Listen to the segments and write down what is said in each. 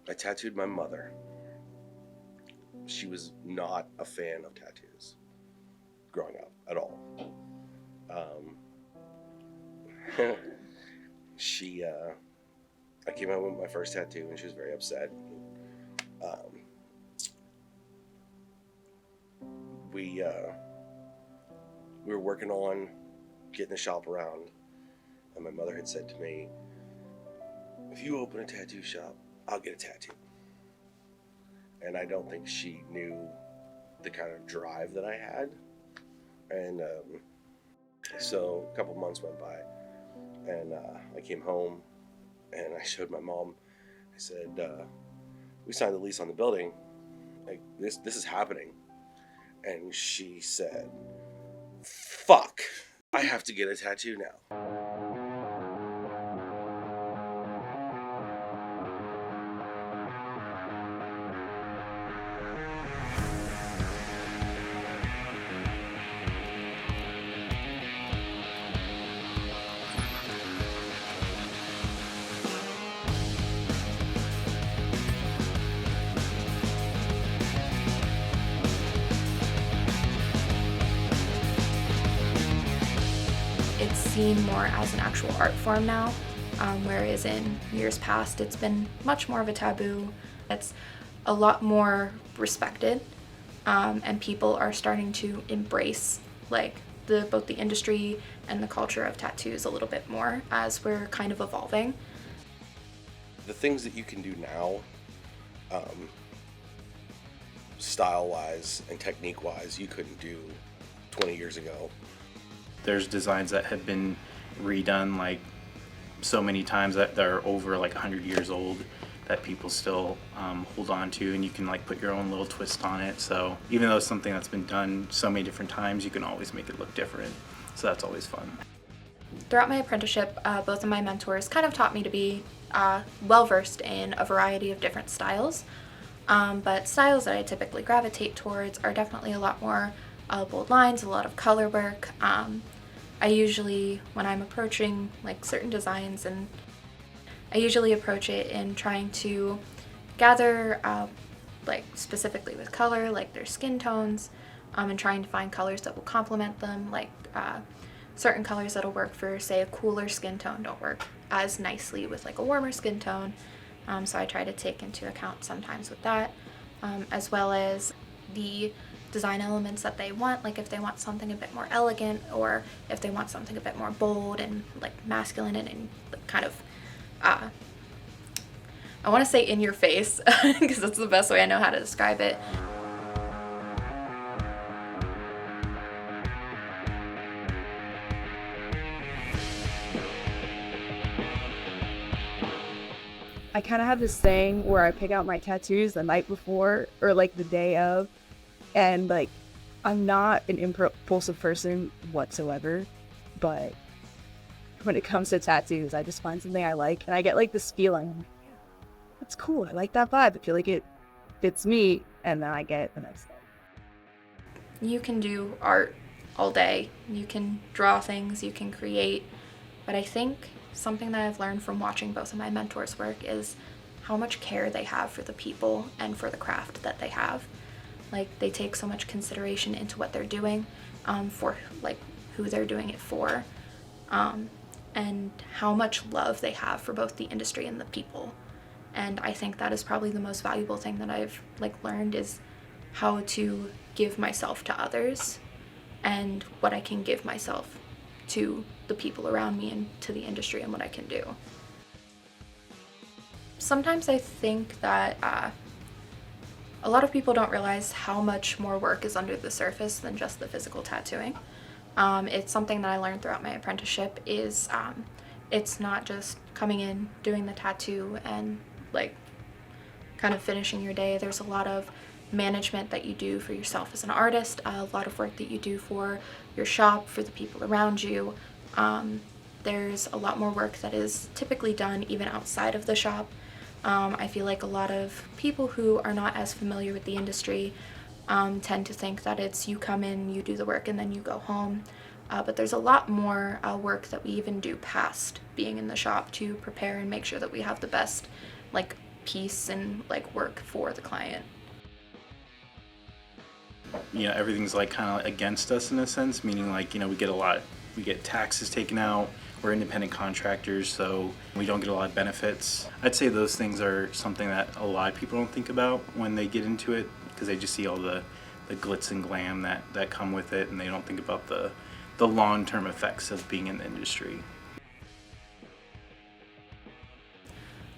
I tattooed my mother. She was not a fan of tattoos growing up at all. Um, I came out with my first tattoo and she was very upset. Um, we were working on getting the shop around, and my mother had said to me, "If you open a tattoo shop, I'll get a tattoo." And I don't think she knew the kind of drive that I had. And so a couple months went by, and I came home, and I showed my mom. I said, "We signed the lease on the building. Like this is happening." And she said, "Fuck, I have to get a tattoo now." It's seen more as an actual art form now, whereas in years past it's been much more of a taboo. It's a lot more respected, and people are starting to embrace like both the industry and the culture of tattoos a little bit more as we're kind of evolving. The things that you can do now, style-wise and technique-wise, you couldn't do 20 years ago. There's designs that have been redone like so many times that they're over like 100 years old that people still hold on to, and you can like put your own little twist on it. So even though it's something that's been done so many different times, you can always make it look different. So that's always fun. Throughout my apprenticeship, both of my mentors kind of taught me to be well-versed in a variety of different styles, but styles that I typically gravitate towards are definitely a lot more bold lines, a lot of color work. I usually, when I'm approaching like certain designs, and I usually approach it in trying to gather like specifically with color, like their skin tones, and trying to find colors that will complement them, like certain colors that'll work for, say, a cooler skin tone don't work as nicely with like a warmer skin tone. So I try to take into account sometimes with that, as well as the design elements that they want, like if they want something a bit more elegant, or if they want something a bit more bold and like masculine and like, kind of I want to say in your face because that's the best way I know how to describe it. I kind of have this thing where I pick out my tattoos the night before or like the day of, and like I'm not an impulsive person whatsoever, but when it comes to tattoos, I just find something I like and I get like this feeling, that's cool, I like that vibe, I feel like it fits me, and then I get it the next day. You can do art all day, you can draw things, you can create, but I think something that I've learned from watching both of my mentors work is how much care they have for the people and for the craft that they have. Like they take so much consideration into what they're doing, for like who they're doing it for, and how much love they have for both the industry and the people. And I think that is probably the most valuable thing that I've like learned, is how to give myself to others and what I can give myself to the people around me and to the industry and what I can do. Sometimes I think that a lot of people don't realize how much more work is under the surface than just the physical tattooing. It's something that I learned throughout my apprenticeship is it's not just coming in, doing the tattoo, and like kind of finishing your day. There's a lot of management that you do for yourself as an artist, a lot of work that you do for your shop, for the people around you. There's a lot more work that is typically done even outside of the shop. I feel like a lot of people who are not as familiar with the industry tend to think that it's you come in, you do the work, and then you go home. But there's a lot more work that we even do past being in the shop to prepare and make sure that we have the best like piece and like work for the client. You know, everything's like kind of against us in a sense, meaning like, you know, we get taxes taken out. We're independent contractors, so we don't get a lot of benefits. I'd say those things are something that a lot of people don't think about when they get into it, because they just see all the glitz and glam that come with it, and they don't think about the long-term effects of being in the industry.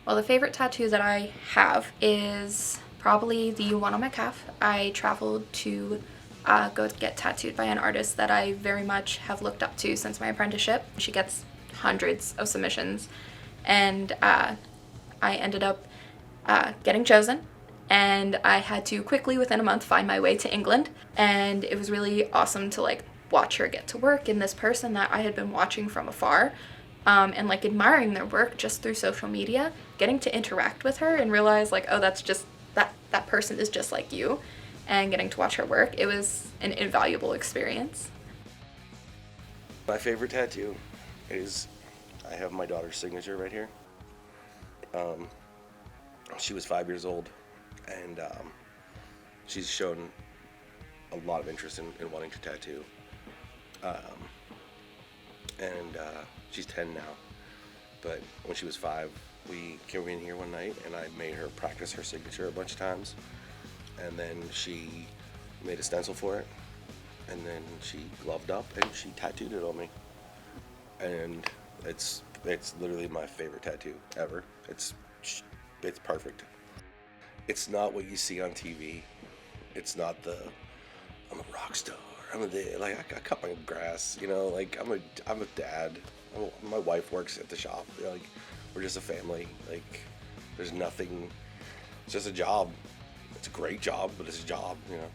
Well, the favorite tattoo that I have is probably the one on my calf. I traveled to go get tattooed by an artist that I very much have looked up to since my apprenticeship. She gets hundreds of submissions, and I ended up getting chosen, and I had to quickly within a month find my way to England, and it was really awesome to like watch her get to work, and this person that I had been watching from afar and like admiring their work just through social media, getting to interact with her and realize like, oh, that's just that person is just like you, and getting to watch her work, it was an invaluable experience. My favorite tattoo is, I have my daughter's signature right here. She was 5 years old, and she's shown a lot of interest in wanting to tattoo. She's 10 now, but when she was 5, we came in here one night and I made her practice her signature a bunch of times, and then she made a stencil for it, and then she gloved up and she tattooed it on me, and it's literally my favorite tattoo ever. It's perfect. It's not what you see on TV. It's not I'm a rock star. I cut my grass, you know, like I'm a dad. My wife works at the shop. Like, we're just a family. Like, there's nothing. It's just a job. It's a great job, but it's a job, you know.